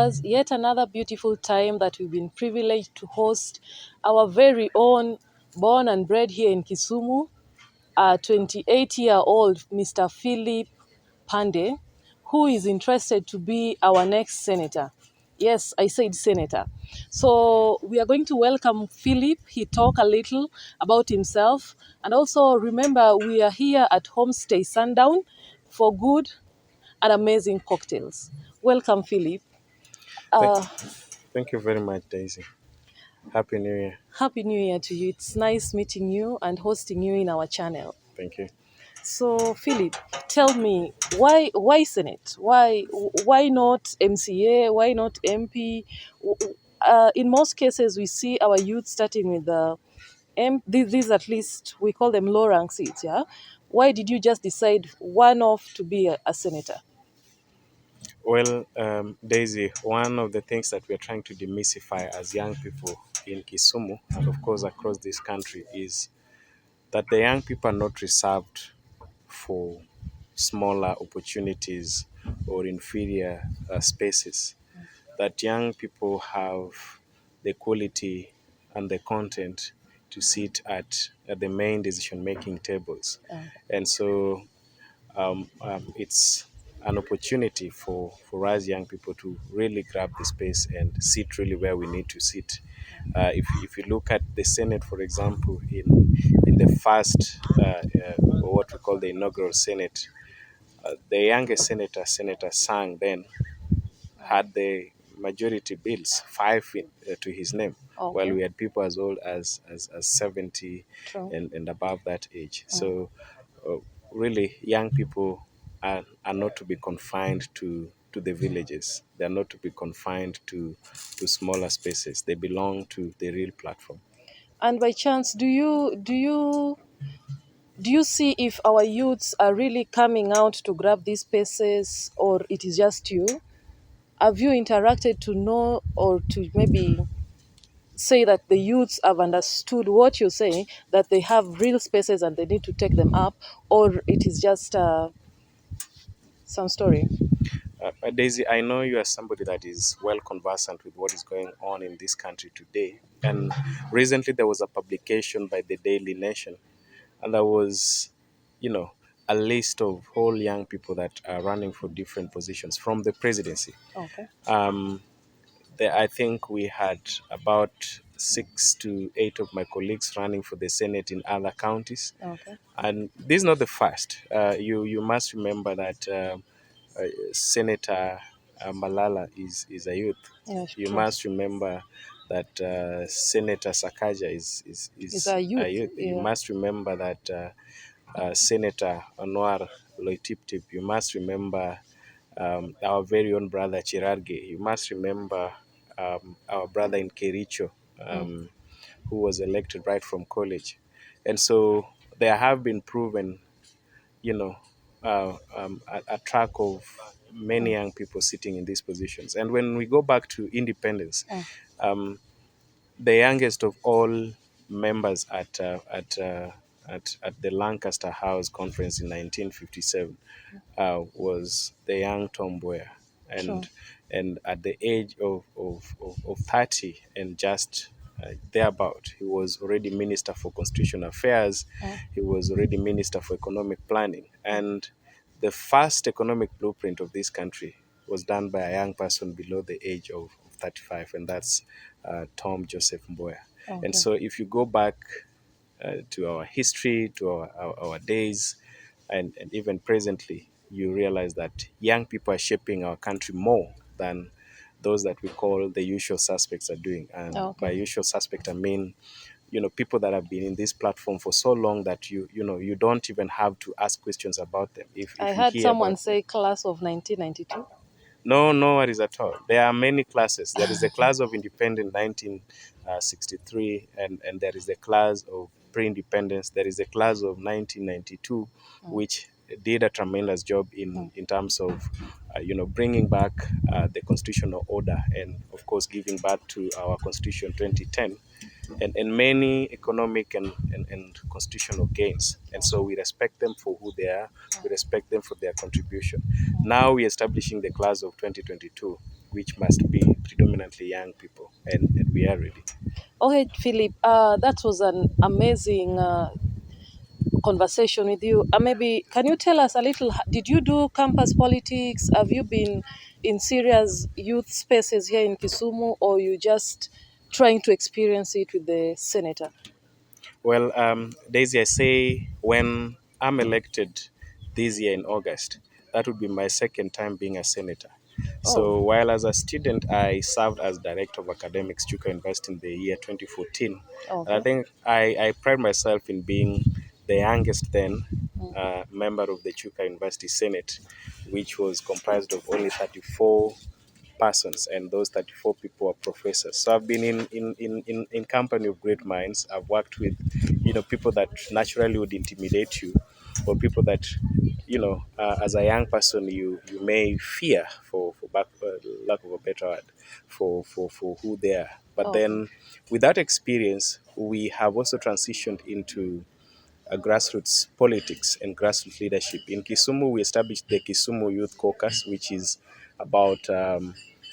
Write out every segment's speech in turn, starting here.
viewers, yet another beautiful time that we've been privileged to host our very own born and bred here in Kisumu, 28-year-old Mr. Phillip Pande, who is interested to be our next senator. Yes, I said senator. So we are going to welcome Philip. He talk a little about himself. And also remember, we are here at Homestay Sundown for good and amazing cocktails. Welcome, Philip. Thank, Uh, thank you very much, Daisy. Happy New Year. Happy New Year to you. It's nice meeting you and hosting you in our channel. Thank you. So, Philip, tell me why Senate? Why not MCA? Why not MP? In most cases, we see our youth starting with the these at least we call them low rank seats. Yeah. Why did you just decide one off to be a senator? Well, Daisy, one of the things that we're trying to demystify as young people in Kisumu and, of course, across this country is that the young people are not reserved for smaller opportunities or inferior spaces. That young people have the quality and the content to sit at the main decision making tables. And so it's an opportunity for us young people to really grab the space and sit really where we need to sit. If you look at the Senate, for example, in the first, what we call the inaugural Senate, the youngest Senator Sang then, had the majority bills, five to his name, while Okay. we had people as old as 70 True. and above that age. So, uh, really, young people are not to be confined to the villages. They are not to be confined to smaller spaces. They belong to the real platform. And by chance, do you see if our youths are really coming out to grab these spaces, or it is just you? Have you interacted to know or to maybe say that the youths have understood what you're saying, that they have real spaces and they need to take them up, or it is just some story? Daisy, I know you are somebody that is well conversant with what is going on in this country today. And recently there was a publication by the Daily Nation, and there was, you know, a list of all young people that are running for different positions from the presidency. Okay. I think we had about 6 to 8 of my colleagues running for the Senate in other counties. Okay. And this is not the first. You must remember that Senator Malala is a youth. Yes, You true. must remember that Senator Sakaja It's is a a youth. youth. You Yeah. must remember that Senator Anwar Loitiptip. You must remember our very own brother Chirarge. You must remember our brother in Kericho, um, who was elected right from college. And so there have been proven, you know, a track of many young people sitting in these positions. And when we go back to independence, um, the youngest of all members at the Lancaster House Conference in 1957 was the young Tom Mboya. True. And at the age of 30 and just thereabout, he was already Minister for Constitutional Affairs. He was already Minister for Economic Planning. And the first economic blueprint of this country was done by a young person below the age of 35, and that's Tom Joseph Mboya. And Okay. so if you go back to our history, to our days, and even presently, you realize that young people are shaping our country more than those that we call the usual suspects are doing. And by Okay. usual suspect, I mean, people that have been in this platform for so long that you don't even have to ask questions about them I if you heard hear someone about them. say class of 1992. No, no worries at all. There are many classes. There is the class of independent 1963, and there is the class of pre-independence. There is the class of 1992, which did a tremendous job in terms of, bringing back the constitutional order and, of course, giving birth to our constitution 2010 and many economic and constitutional gains. And so we respect them for who they are. We respect them for their contribution. Now we're establishing the class of 2022. which must be predominantly young people, and we are ready. Okay, Philip, that was an amazing conversation with you. Maybe can you tell us a little? Did you do campus politics? Have you been in serious youth spaces here in Kisumu, or you just trying to experience it with the senator? Well, Daisy, I say when I'm elected this year in August, that would be my second time being a senator. Oh, So while as a student, I served as director of academics, Chuka University in the year 2014. And I okay. think I pride myself in being the youngest then Mm. member of the Chuka University Senate, which was comprised of only 34 persons, and those 34 people are professors. So I've been in company of great minds. I've worked with, people that naturally would intimidate you, or people that, as a young person, you may fear, for lack of a better word, for who they are. But Okay. then with that experience, we have also transitioned into grassroots politics and grassroots leadership. In Kisumu, we established the Kisumu Youth Caucus, which is about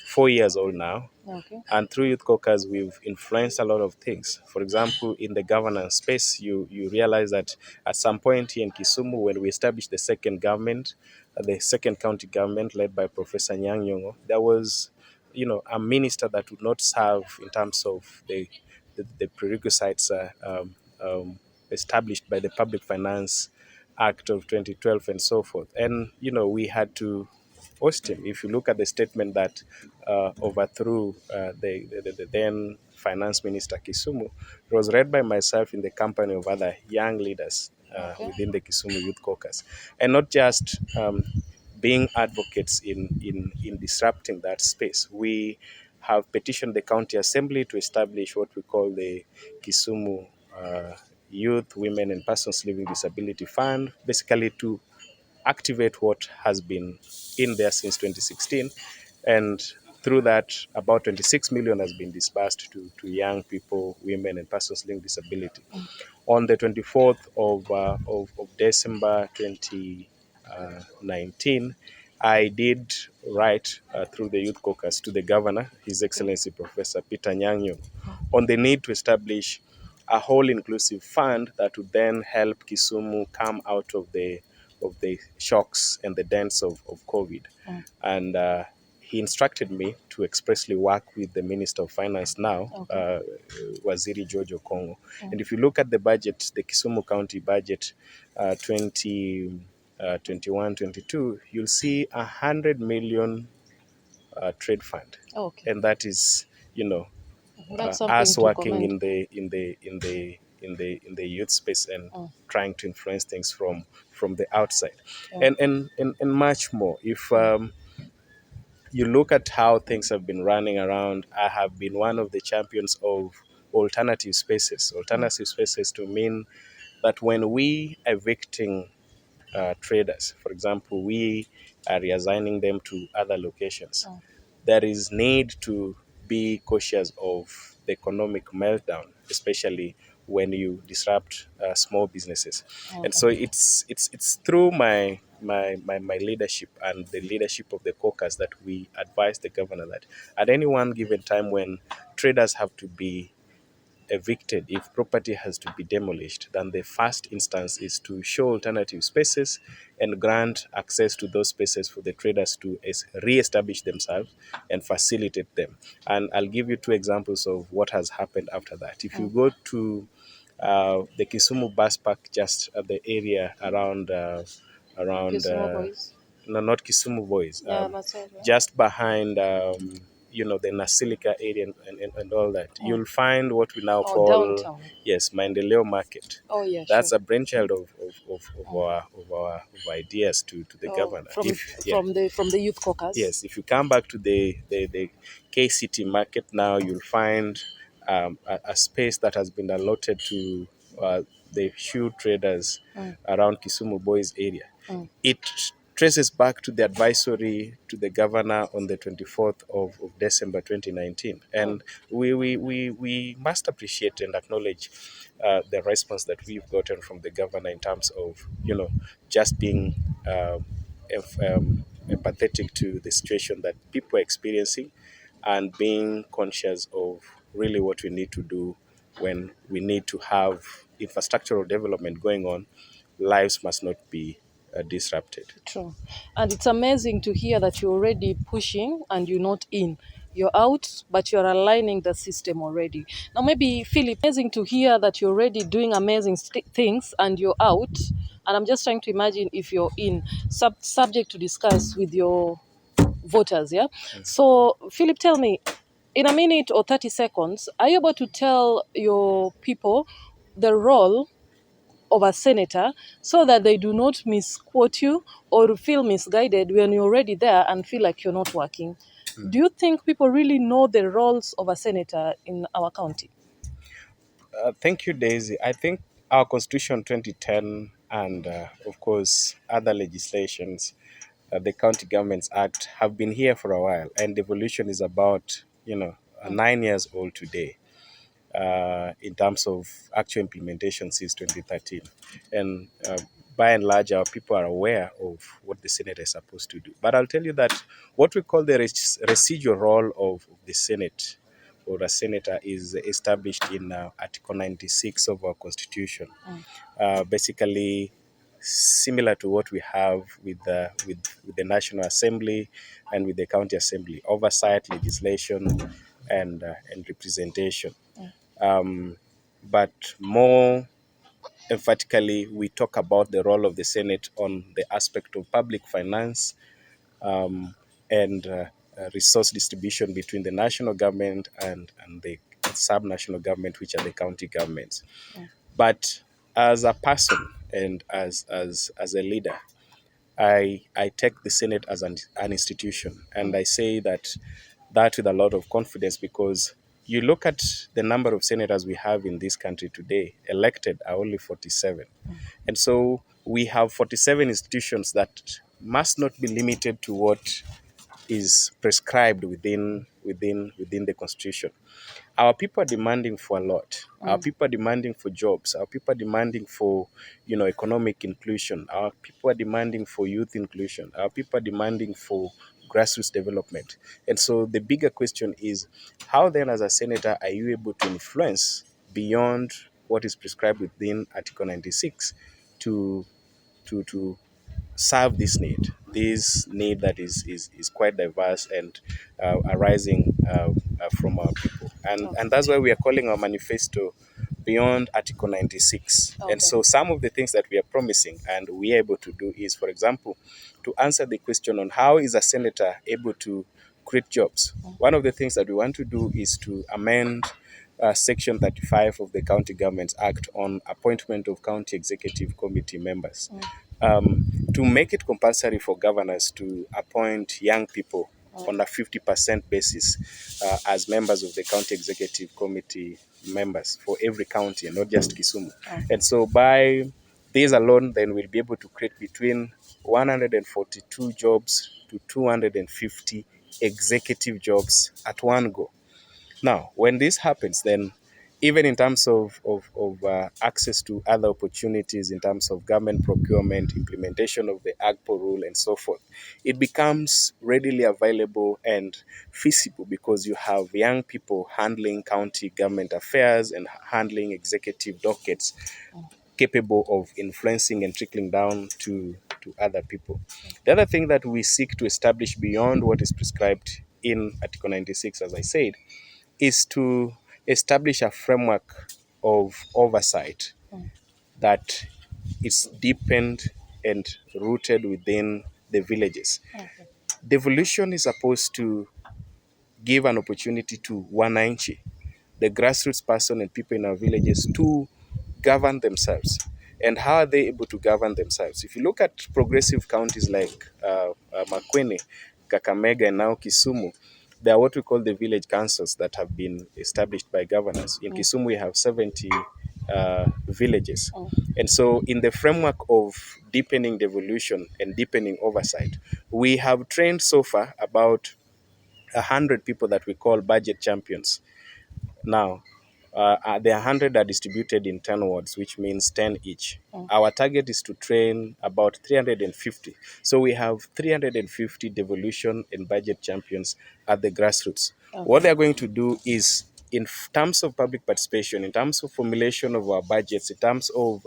4 years old now. Okay. And through Youth Caucus, we've influenced a lot of things. For example, in the governance space, you realize that at some point here in Kisumu, when we established the second government, the second county government led by Professor Nyang' Nyong'o, there was, a minister that would not serve in terms of the prerequisites established by the Public Finance Act of 2012 and so forth. And, we had to host him. If you look at the statement that overthrew the then finance minister Kisumu, it was read by myself in the company of other young leaders Okay. within the Kisumu Youth Caucus. And not just being advocates in disrupting that space. We have petitioned the county assembly to establish what we call the Kisumu Youth, Women, and Persons Living Disability Fund, basically to activate what has been in there since 2016. And through that, about 26 million has been disbursed to young people, women, and persons living with disability. On the 24th of December 2019, I did write through the Youth Caucus to the governor, His Okay. Excellency Professor Peter Nyang' on the need to establish a whole inclusive fund that would then help Kisumu come out of the shocks and the dents of COVID. Mm. And he instructed me to expressly work with the Minister of Finance now, Okay. Waziri George Okongo. Mm. And if you look at the budget, the Kisumu County budget, 2021-22, you'll see 100 million trade fund, Okay. and that is, That's something us to working commend. in the youth space and Mm. trying to influence things from the outside, and Okay. and much more. If Mm. you look at how things have been running around, I have been one of the champions of alternative spaces. Mm. Alternative spaces to mean that when we evicting traders, for example, we are reassigning them to other locations, Mm. there is need to be cautious of the economic meltdown, especially when you disrupt small businesses. And Okay. so it's through my leadership and the leadership of the caucus that we advise the governor that at any one given time when traders have to be evicted, if property has to be demolished, then the first instance is to show alternative spaces and grant access to those spaces for the traders to re-establish themselves and facilitate them. And I'll give you two examples of what has happened after that. If you Mm. go to the Kisumu bus park, just at the area around Kisumu boys. no, not Kisumu Boys, Yeah, that's all right. just behind, the Nasilika area and all that, Mm. you'll find what we now Oh, call, downtown. yes, Maendeleo Market. Oh, yeah, That's sure. a brainchild of Mm. our ideas to the Oh, governor. from If yeah, from the youth caucus. yes, if you come back to the KCT market now, you'll find a space that has been allotted to the shoe traders Mm. around Kisumu Boys area. Mm. It traces back to the advisory to the governor on the 24th of December 2019. Mm. And we must appreciate and acknowledge the response that we've gotten from the governor in terms of, just being empathetic to the situation that people are experiencing and being conscious of really what we need to do when we need to have infrastructural development going on. Lives must not be disrupted. True. And it's amazing to hear that you're already pushing and you're not in. You're out, but you're aligning the system already. Now, maybe, Philip, amazing to hear that you're already doing amazing things and you're out. And I'm just trying to imagine if you're in, subject to discuss with your voters. Yeah. So, Philip, tell me, in a minute or 30 seconds, are you able to tell your people the role of a senator so that they do not misquote you or feel misguided when you're already there and feel like you're not working? Do you think people really know the roles of a senator in our county? Thank you, Daisy. I think our Constitution 2010 and, of course, other legislations, the County Governments Act, have been here for a while, and devolution is about 9 years old today. In terms of actual implementation since 2013. And by and large, our people are aware of what the Senate is supposed to do. But I'll tell you that what we call the residual role of the Senate or a senator is established in Article 96 of our Constitution. Basically, similar to what we have with the National Assembly and with the County Assembly, oversight, legislation, and representation. But more emphatically, we talk about the role of the Senate on the aspect of public finance and resource distribution between the national government and the sub-national government, which are the county governments. But as a person and as a leader, I take the Senate as an institution, and I say that with a lot of confidence, because you look at the number of senators we have in this country today, elected are only 47. And so we have 47 institutions that must not be limited to what is prescribed within the Constitution. Our people are demanding for a lot. Our people are demanding for jobs. Our people are demanding for, economic inclusion. Our people are demanding for youth inclusion. Our people are demanding for grassroots development. And so the bigger question is, how then as a senator are you able to influence beyond what is prescribed within Article 96 to to serve this need that is quite diverse and arising from our people. And that's why we are calling our manifesto beyond Article 96. Okay. And so some of the things that we are promising and we are able to do is, for example, to answer the question on how is a senator able to create jobs. One of the things that we want to do is to amend Section 35 of the County Governments Act on appointment of county executive committee members, to make it compulsory for governors to appoint young people on a 50% basis as members of the county executive committee members for every county and not just Kisumu. And so by this alone, then we'll be able to create between 142 jobs to 250 executive jobs at one go. Now, when this happens, then even in terms of access to other opportunities in terms of government procurement, implementation of the AGPO rule, and so forth, it becomes readily available and feasible because you have young people handling county government affairs and handling executive dockets capable of influencing and trickling down to other people. The other thing that we seek to establish beyond what is prescribed in Article 96, as I said, is to establish a framework of oversight that is deepened and rooted within the villages. Devolution is supposed to give an opportunity to wananchi, the grassroots person and people in our villages, to govern themselves. And how are they able to govern themselves? If you look at progressive counties like Makueni, Kakamega, and now Kisumu, there are what we call the village councils that have been established by governors. In Kisumu, we have 70 villages. And so in the framework of deepening devolution and deepening oversight, we have trained so far about 100 people that we call budget champions. Now, The 100 are distributed in 10 wards, which means 10 each. Our target is to train about 350. So we have 350 devolution and budget champions at the grassroots. What they're going to do is, in terms of public participation, in terms of formulation of our budgets, in terms of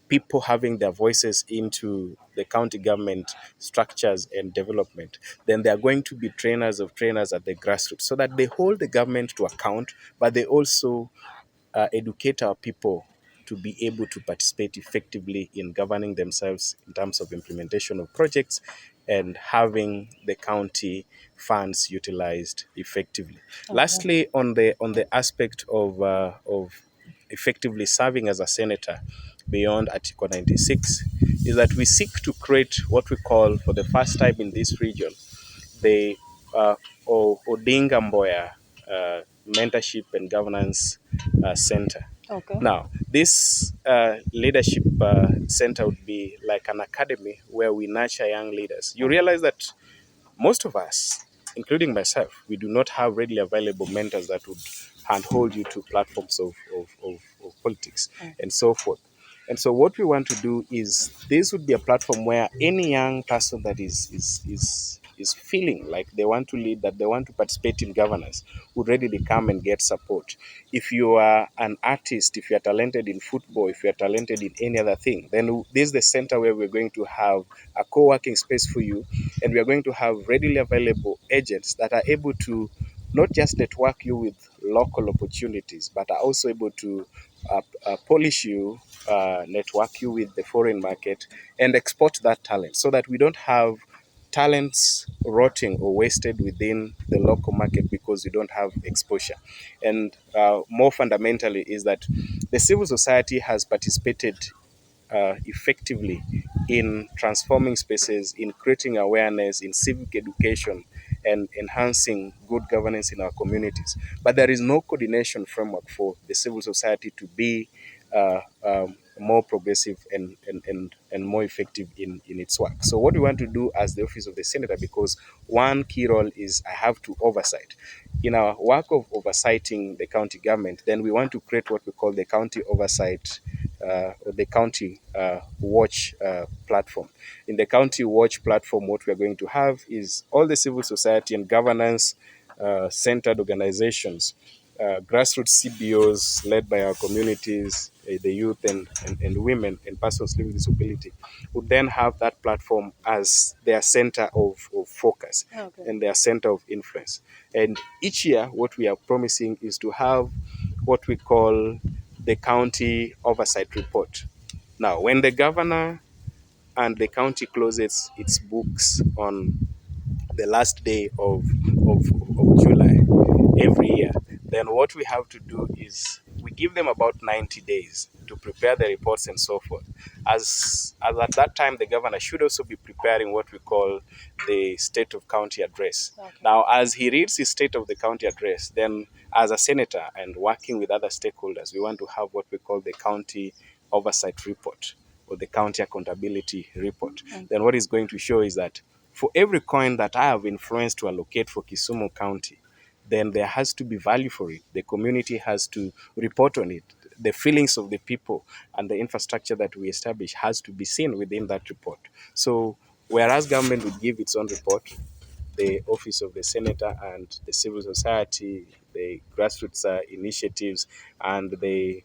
people having their voices into the county government structures and development, then they are going to be trainers of trainers at the grassroots so that they hold the government to account, but they also educate our people to be able to participate effectively in governing themselves in terms of implementation of projects and having the county funds utilized effectively. Lastly, on the aspect of effectively serving as a senator beyond Article 96, is that we seek to create what we call, for the first time in this region, the Odinga Mboya Mentorship and Governance Center. Okay. Now, this leadership center would be like an academy where we nurture young leaders. You realize that most of us, including myself, we do not have readily available mentors that would handhold you to platforms of politics and so forth. And so what we want to do is, this would be a platform where any young person that is feeling like they want to lead, that they want to participate in governance, would readily come and get support. If you are an artist, if you are talented in football, if you are talented in any other thing, then this is the center where we're going to have a co-working space for you, and we are going to have readily available agents that are able to not just network you with local opportunities, but are also able to polish you, network you with the foreign market, and export that talent, so that we don't have talents rotting or wasted within the local market because we don't have exposure. And more fundamentally is that the civil society has participated effectively in transforming spaces, in creating awareness, in civic education, and enhancing good governance in our communities. But there is no coordination framework for the civil society to be more progressive and more effective in its work. So what we want to do as the office of the senator, because one key role is I have to oversight. In our work of oversighting the county government, then we want to create what we call the county oversight or the county watch platform. In the county watch platform, what we are going to have is all the civil society and governance centered organizations, grassroots CBOs led by our communities, the youth and women and persons living with disability, would then have that platform as their center of focus and their center of influence. And each year, what we are promising is to have what we call the county oversight report. Now, when the governor and the county closes its books on the last day of July every year, then what we have to do is we give them about 90 days to prepare the reports and so forth. As at that time, the governor should also be preparing what we call the state of county address. Now, as he reads his state of the county address, then as a senator and working with other stakeholders, we want to have what we call the county oversight report or the county accountability report. Then what is going to show is that for every coin that I have influenced to allocate for Kisumu County, then there has to be value for it. The community has to report on it. The feelings of the people and the infrastructure that we establish has to be seen within that report. So whereas government would give its own report, the office of the senator and the civil society, the grassroots initiatives, and the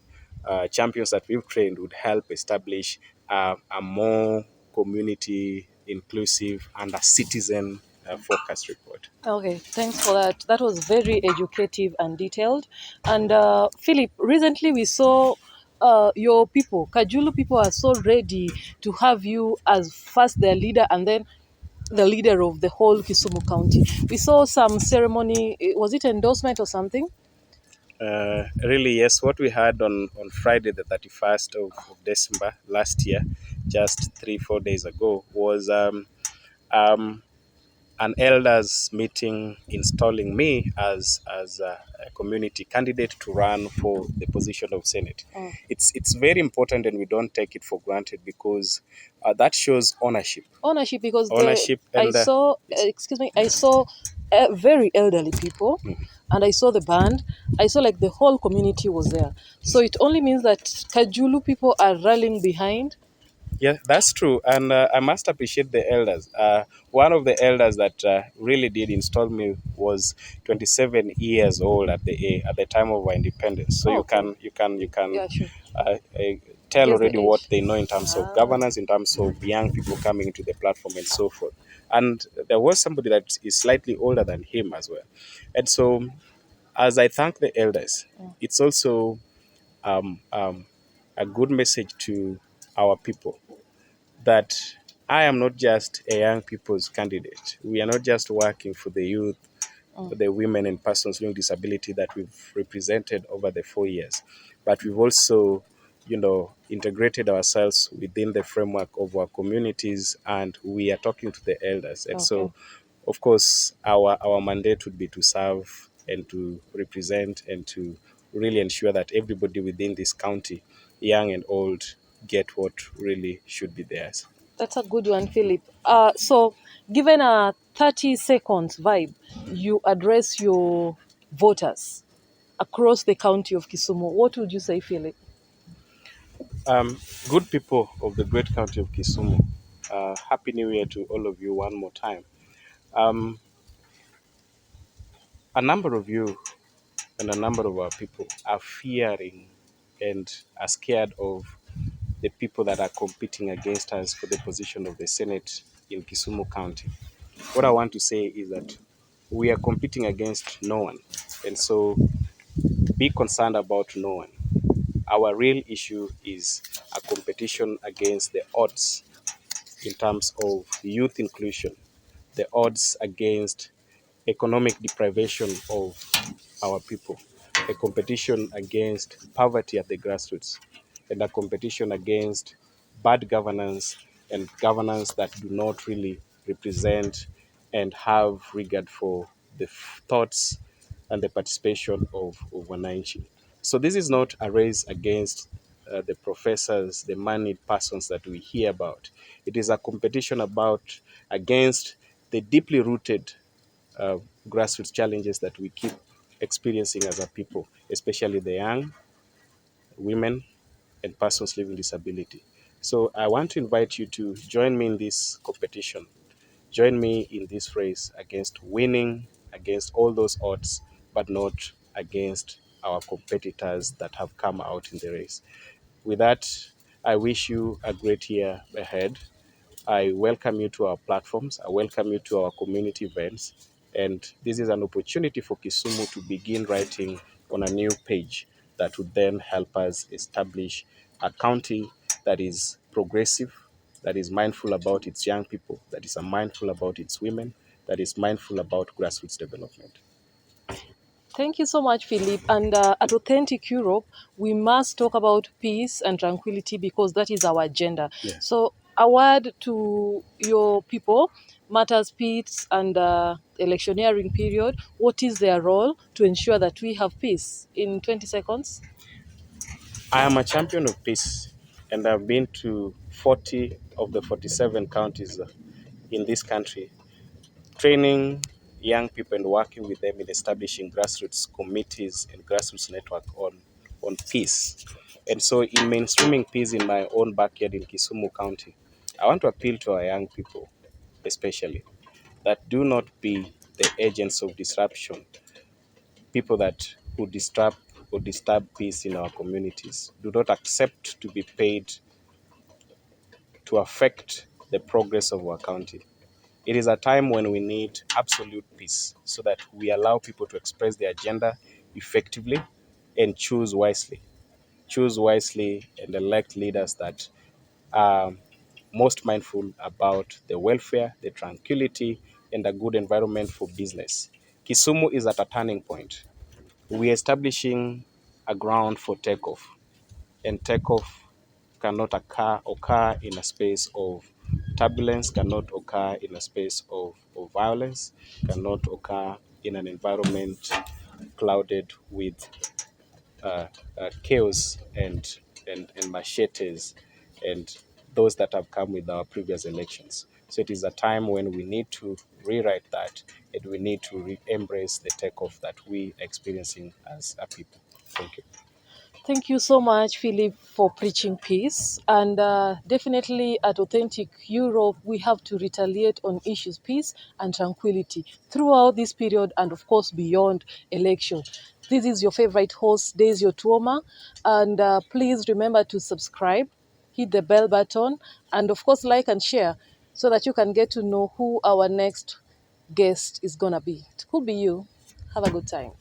champions that we've trained would help establish a more community inclusive and a citizen focused report. Okay, thanks for that. That was very educative and detailed. And Philip, recently we saw your people, Kajulu people, are so ready to have you as first their leader and then the leader of the whole Kisumu County. We saw some ceremony, was it endorsement or something? Really, yes. What we had on Friday, the 31st of December last year, just 3-4 days ago, was um, an elders meeting installing me as a community candidate to run for the position of Senate. It's very important, and we don't take it for granted, because that shows ownership. Ownership, because Ownership I and saw, yes. excuse me, I saw very elderly people. and I saw the band. I saw like the whole community was there. So it only means that Kajulu people are rallying behind. Yeah, that's true, and I must appreciate the elders. One of the elders that really did install me was 27 years old at the time of our independence. So Oh, okay. you can Yeah, sure. tell Guess the already what age. they know in terms of Ah, governance, in terms of young people coming into the platform, and so forth. And there was somebody that is slightly older than him as well, and so as I thank the elders, it's also a good message to our people that I am not just a young people's candidate. We are not just working for the youth, the women and persons with disability that we've represented over the 4 years, but we've also, integrated ourselves within the framework of our communities, and we are talking to the elders. And okay. so, of course, our mandate would be to serve and to represent and to really ensure that everybody within this county, young and old, get what really should be theirs. That's a good one, Philip. So, given a 30 seconds vibe, you address your voters across the county of Kisumu. What would you say, Philip? Good people of the great county of Kisumu, Happy New Year to all of you one more time. Um, a number of you and a number of our people are fearing and are scared of the people that are competing against us for the position of the Senate in Kisumu County. What I want to say is that we are competing against no one. And so be concerned about no one. Our real issue is a competition against the odds in terms of youth inclusion, the odds against economic deprivation of our people, a competition against poverty at the grassroots, and a competition against bad governance and governance that do not really represent and have regard for the thoughts and the participation of Wananchi. So this is not a race against the professors, the moneyed persons that we hear about. It is a competition about against the deeply rooted uh, grassroots challenges that we keep experiencing as a people, especially the young, women, and persons living with disability. So I want to invite you to join me in this competition. Join me in this race against winning, against all those odds, but not against our competitors that have come out in the race. With that, I wish you a great year ahead. I welcome you to our platforms. I welcome you to our community events. And this is an opportunity for Kisumu to begin writing on a new page that would then help us establish a county that is progressive, that is mindful about its young people, that is mindful about its women, that is mindful about grassroots development. Thank you so much, Philip. And at Authentic Europe, we must talk about peace and tranquility because that is our agenda. Yes. So, a word to your people matters peace and electioneering period. What is their role to ensure that we have peace? In 20 seconds. I am a champion of peace, and I've been to 40 of the 47 counties in this country, training young people and working with them in establishing grassroots committees and grassroots network on peace. And so in mainstreaming peace in my own backyard in Kisumu County, I want to appeal to our young people, especially, that do not be the agents of disruption, people that who disturb peace in our communities. Do not accept to be paid to affect the progress of our county. It is a time when we need absolute peace so that we allow people to express their agenda effectively and choose wisely. Choose wisely and elect leaders that are most mindful about the welfare, the tranquility, and a good environment for business. Kisumu is at a turning point. We are establishing a ground for takeoff, and takeoff cannot occur in a space of turbulence, cannot occur in a space of violence, cannot occur in an environment clouded with chaos and machetes and those that have come with our previous elections. So it is a time when we need to rewrite that, and we need to embrace the takeoff that we experiencing as a people. Thank you. Thank you so much, Philip, for preaching peace. And definitely at Authentic Europe, we have to retaliate on issues peace and tranquility throughout this period and, of course, beyond election. This is your favorite host, Daisy Otuoma. And please remember to subscribe, hit the bell button, and, of course, like and share so that you can get to know who our next guest is going to be. It could be you. Have a good time.